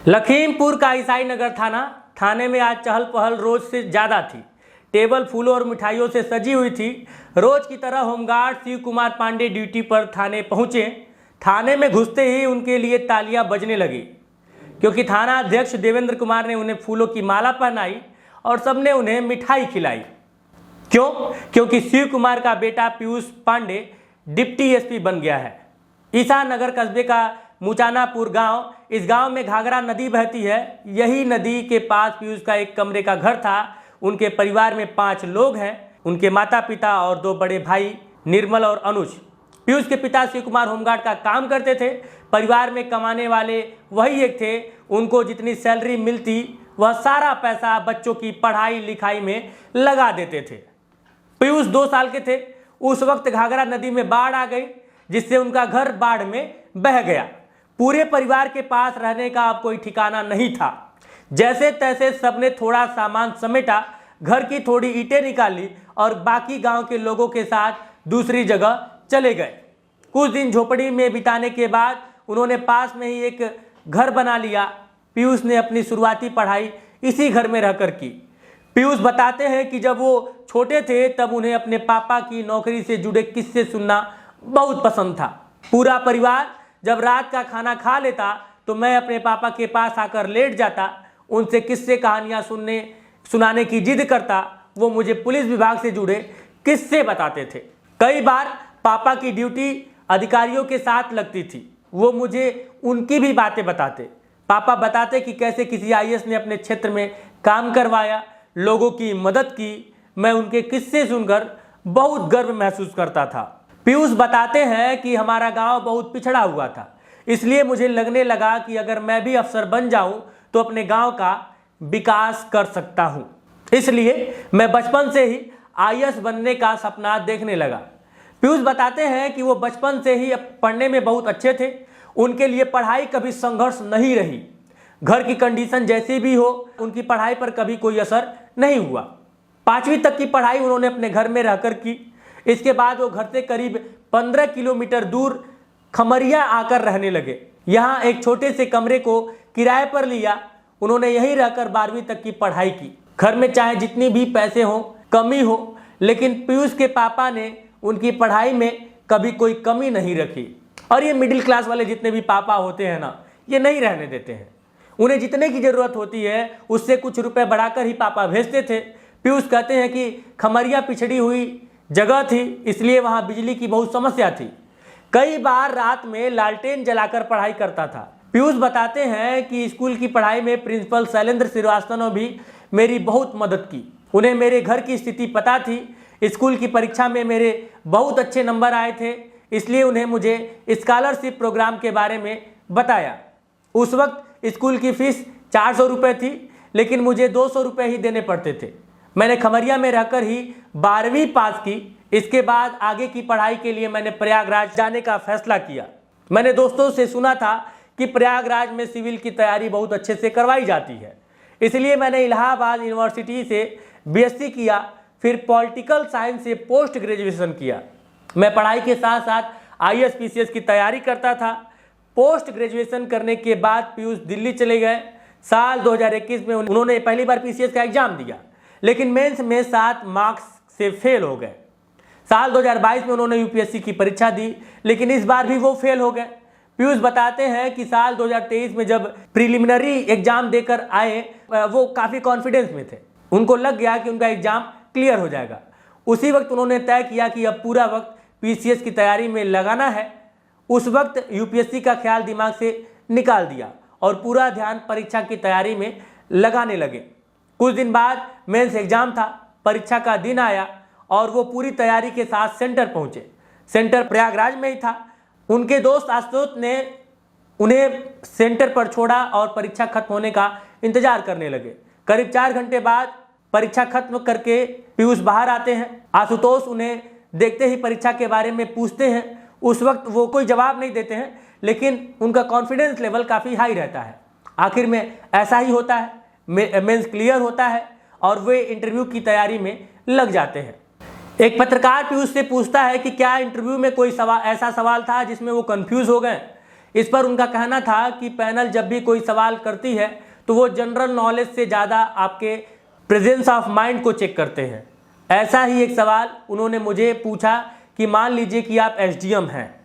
लखीमपुर का ईसाई नगर थाने में आज चहल पहल रोज से ज़्यादा थी। टेबल फूलों और मिठाइयों से सजी हुई थी। रोज की तरह होमगार्ड शिव कुमार पांडे ड्यूटी पर थाने पहुंचे। थाने में घुसते ही उनके लिए तालियां बजने लगी, क्योंकि थाना अध्यक्ष देवेंद्र कुमार ने उन्हें फूलों की माला पहनाई और सबने उन्हें मिठाई खिलाई। क्योंकि शिव कुमार का बेटा पीयूष पांडे डिप्टी एसपी बन गया है। ईसा नगर कस्बे का मुचानापुर गांव, इस गांव में घाघरा नदी बहती है। यही नदी के पास पीयूष का एक कमरे का घर था। उनके परिवार में 5 लोग हैं, उनके माता पिता और 2 बड़े भाई निर्मल और अनुज। पीयूष के पिता शिव कुमार होमगार्ड का काम करते थे। परिवार में कमाने वाले वही एक थे। उनको जितनी सैलरी मिलती वह सारा पैसा बच्चों की पढ़ाई लिखाई में लगा देते थे। पीयूष 2 साल के थे, उस वक्त घाघरा नदी में बाढ़ आ गई, जिससे उनका घर बाढ़ में बह गया। पूरे परिवार के पास रहने का अब कोई ठिकाना नहीं था। जैसे तैसे सबने थोड़ा सामान समेटा, घर की थोड़ी ईंटें निकाली और बाकी गांव के लोगों के साथ दूसरी जगह चले गए। कुछ दिन झोपड़ी में बिताने के बाद उन्होंने पास में ही एक घर बना लिया। पीयूष ने अपनी शुरुआती पढ़ाई इसी घर में रहकर की। पीयूष बताते हैं कि जब वो छोटे थे तब उन्हें अपने पापा की नौकरी से जुड़े किस्से सुनना बहुत पसंद था। पूरा परिवार जब रात का खाना खा लेता तो मैं अपने पापा के पास आकर लेट जाता, उनसे किस्से कहानियाँ सुनाने की जिद करता। वो मुझे पुलिस विभाग से जुड़े किस्से बताते थे। कई बार पापा की ड्यूटी अधिकारियों के साथ लगती थी, वो मुझे उनकी भी बातें बताते। पापा बताते कि कैसे किसी आईएएस ने अपने क्षेत्र में काम करवाया, लोगों की मदद की। मैं उनके किस्से सुनकर बहुत गर्व महसूस करता था। पीयूष बताते हैं कि हमारा गांव बहुत पिछड़ा हुआ था, इसलिए मुझे लगने लगा कि अगर मैं भी अफसर बन जाऊं तो अपने गांव का विकास कर सकता हूं। इसलिए मैं बचपन से ही आईएएस बनने का सपना देखने लगा। पीयूष बताते हैं कि वो बचपन से ही पढ़ने में बहुत अच्छे थे। उनके लिए पढ़ाई कभी संघर्ष नहीं रही। घर की कंडीशन जैसी भी हो, उनकी पढ़ाई पर कभी कोई असर नहीं हुआ। 5वीं तक की पढ़ाई उन्होंने अपने घर में रहकर की। इसके बाद वो घर से करीब 15 किलोमीटर दूर खमरिया आकर रहने लगे। यहाँ एक छोटे से कमरे को किराए पर लिया। उन्होंने यहीं रहकर 12वीं तक की पढ़ाई की। घर में चाहे जितनी भी पैसे हो, कमी हो, लेकिन पीयूष के पापा ने उनकी पढ़ाई में कभी कोई कमी नहीं रखी। और ये मिडिल क्लास वाले जितने भी पापा होते हैं ना, ये नहीं रहने देते हैं। उन्हें जितने की ज़रूरत होती है उससे कुछ रुपए बढ़ाकर ही पापा भेजते थे। पीयूष कहते हैं कि खमरिया पिछड़ी हुई जगह थी, इसलिए वहाँ बिजली की बहुत समस्या थी। कई बार रात में लालटेन जलाकर पढ़ाई करता था। पीयूष बताते हैं कि स्कूल की पढ़ाई में प्रिंसिपल शैलेंद्र श्रीवास्तव ने भी मेरी बहुत मदद की। उन्हें मेरे घर की स्थिति पता थी। स्कूल की परीक्षा में मेरे बहुत अच्छे नंबर आए थे, इसलिए उन्हें मुझे स्कॉलरशिप प्रोग्राम के बारे में बताया। उस वक्त स्कूल की फीस 400 रुपये थी, लेकिन मुझे 200 रुपये ही देने पड़ते थे। मैंने खमरिया में रहकर ही 12वीं पास की। इसके बाद आगे की पढ़ाई के लिए मैंने प्रयागराज जाने का फैसला किया। मैंने दोस्तों से सुना था कि प्रयागराज में सिविल की तैयारी बहुत अच्छे से करवाई जाती है, इसलिए मैंने इलाहाबाद यूनिवर्सिटी से बीएससी किया, फिर पॉलिटिकल साइंस से पोस्ट ग्रेजुएशन किया। मैं पढ़ाई के साथ साथ आईएएस पीसीएस की तैयारी करता था। पोस्ट ग्रेजुएशन करने के बाद पीयूष दिल्ली चले गए। साल 2021 में उन्होंने पहली बार पीसीएस का एग्जाम दिया, लेकिन मेंस में 7 मार्क्स से फेल हो गए। साल 2022 में उन्होंने यूपीएससी की परीक्षा दी, लेकिन इस बार भी वो फेल हो गए। पीयूष बताते हैं कि साल 2023 में जब प्रिलिमिनरी एग्जाम देकर आए, वो काफ़ी कॉन्फिडेंस में थे। उनको लग गया कि उनका एग्जाम क्लियर हो जाएगा। उसी वक्त उन्होंने तय किया कि अब पूरा वक्त पीसीएस की तैयारी में लगाना है। उस वक्त यूपीएससी का ख्याल दिमाग से निकाल दिया और पूरा ध्यान परीक्षा की तैयारी में लगाने लगे। कुछ दिन बाद मेंस एग्जाम था। परीक्षा का दिन आया और वो पूरी तैयारी के साथ सेंटर पहुंचे। सेंटर प्रयागराज में ही था। उनके दोस्त आशुतोष ने उन्हें सेंटर पर छोड़ा और परीक्षा खत्म होने का इंतजार करने लगे। करीब 4 घंटे बाद परीक्षा खत्म करके पीयूष बाहर आते हैं। आशुतोष उन्हें देखते ही परीक्षा के बारे में पूछते हैं। उस वक्त वो कोई जवाब नहीं देते हैं, लेकिन उनका कॉन्फिडेंस लेवल काफ़ी हाई रहता है। आखिर में ऐसा ही होता है, मेंस क्लियर होता है और वे इंटरव्यू की तैयारी में लग जाते हैं। एक पत्रकार पीयूष से पूछता है कि क्या इंटरव्यू में कोई ऐसा सवाल था जिसमें वो कंफ्यूज हो गए। इस पर उनका कहना था कि पैनल जब भी कोई सवाल करती है तो वो जनरल नॉलेज से ज़्यादा आपके प्रेजेंस ऑफ माइंड को चेक करते हैं। ऐसा ही एक सवाल उन्होंने मुझे पूछा कि मान लीजिए कि आप एसडीएम हैं,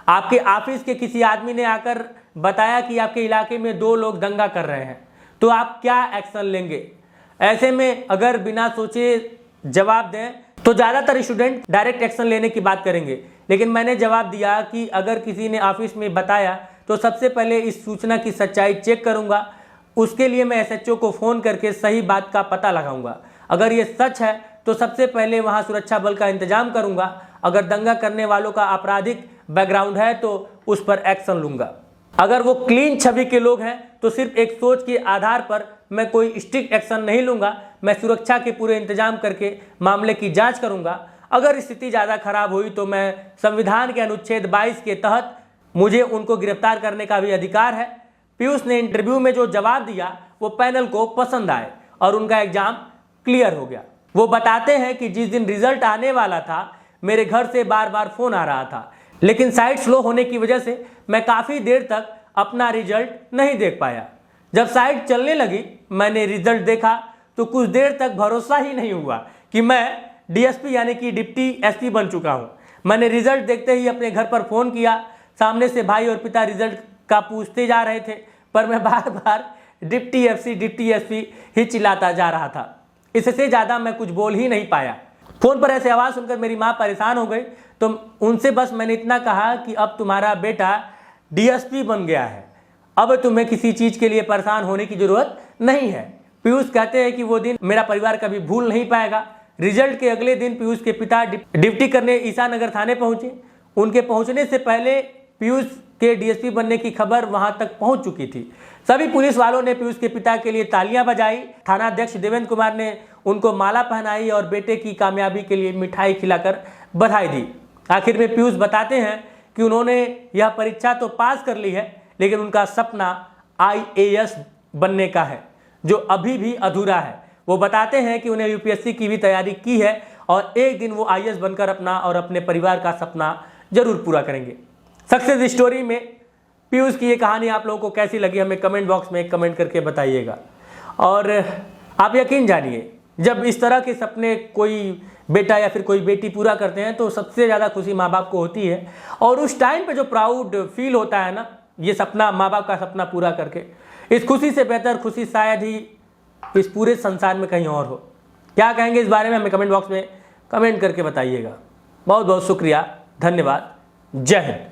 आपके ऑफिस के किसी आदमी ने आकर बताया कि आपके इलाके में 2 लोग दंगा कर रहे हैं, तो आप क्या एक्शन लेंगे। ऐसे में अगर बिना सोचे जवाब दें तो ज़्यादातर स्टूडेंट डायरेक्ट एक्शन लेने की बात करेंगे, लेकिन मैंने जवाब दिया कि अगर किसी ने ऑफिस में बताया तो सबसे पहले इस सूचना की सच्चाई चेक करूंगा, उसके लिए मैं एसएचओ को फ़ोन करके सही बात का पता लगाऊंगा। अगर ये सच है तो सबसे पहले वहाँ सुरक्षा बल का इंतजाम करूंगा। अगर दंगा करने वालों का आपराधिक बैकग्राउंड है तो उस पर एक्शन लूंगा। अगर वो क्लीन छवि के लोग हैं तो सिर्फ एक सोच के आधार पर मैं कोई स्ट्रिक्ट एक्शन नहीं लूंगा। मैं सुरक्षा के पूरे इंतजाम करके मामले की जांच करूंगा। अगर स्थिति ज़्यादा खराब हुई तो मैं संविधान के अनुच्छेद 22 के तहत मुझे उनको गिरफ्तार करने का भी अधिकार है। पीयूष ने इंटरव्यू में जो जवाब दिया वो पैनल को पसंद आए और उनका एग्जाम क्लियर हो गया। वो बताते हैं कि जिस दिन रिजल्ट आने वाला था मेरे घर से बार बार फ़ोन आ रहा था, लेकिन साइट स्लो होने की वजह से मैं काफ़ी देर तक अपना रिजल्ट नहीं देख पाया। जब साइट चलने लगी मैंने रिजल्ट देखा तो कुछ देर तक भरोसा ही नहीं हुआ कि मैं डीएसपी यानी कि डिप्टी एसपी बन चुका हूँ। मैंने रिजल्ट देखते ही अपने घर पर फ़ोन किया। सामने से भाई और पिता रिजल्ट का पूछते जा रहे थे, पर मैं बार बार डिप्टी एसपी ही चिल्लाता जा रहा था। इससे ज़्यादा मैं कुछ बोल ही नहीं पाया। फ़ोन पर ऐसे आवाज़ सुनकर मेरी माँ परेशान हो गई, तो उनसे बस मैंने इतना कहा कि अब तुम्हारा बेटा डीएसपी बन गया है, अब तुम्हें किसी चीज़ के लिए परेशान होने की ज़रूरत नहीं है। पीयूष कहते हैं कि वो दिन मेरा परिवार कभी भूल नहीं पाएगा। रिजल्ट के अगले दिन पीयूष के पिता ड्यूटी करने ईसानगर थाने पहुंचे। उनके पहुंचने से पहले पीयूष के डीएसपी बनने की खबर वहां तक पहुंच चुकी थी। सभी पुलिस वालों ने पीयूष के पिता के लिए तालियां बजाई। थानाध्यक्ष देवेंद्र कुमार ने उनको माला पहनाई और बेटे की कामयाबी के लिए मिठाई खिलाकर बधाई दी। आखिर में पीयूष बताते हैं कि उन्होंने यह परीक्षा तो पास कर ली है, लेकिन उनका सपना IAS बनने का है, जो अभी भी अधूरा है। वो बताते हैं कि उन्हें यूपीएससी की भी तैयारी की है और एक दिन वो IAS बनकर अपना और अपने परिवार का सपना जरूर पूरा करेंगे। सक्सेस स्टोरी में पीयूष की ये कहानी आप लोगों को कैसी लगी हमें कमेंट बॉक्स में कमेंट करके बताइएगा। और आप यकीन जानिए, जब इस तरह के सपने कोई बेटा या फिर कोई बेटी पूरा करते हैं तो सबसे ज़्यादा खुशी माँ बाप को होती है। और उस टाइम पे जो प्राउड फील होता है ना, ये सपना माँ बाप का सपना पूरा करके, इस खुशी से बेहतर खुशी शायद ही इस पूरे संसार में कहीं और हो। क्या कहेंगे इस बारे में हमें कमेंट बॉक्स में कमेंट करके बताइएगा। बहुत बहुत शुक्रिया, धन्यवाद, जय हिंद।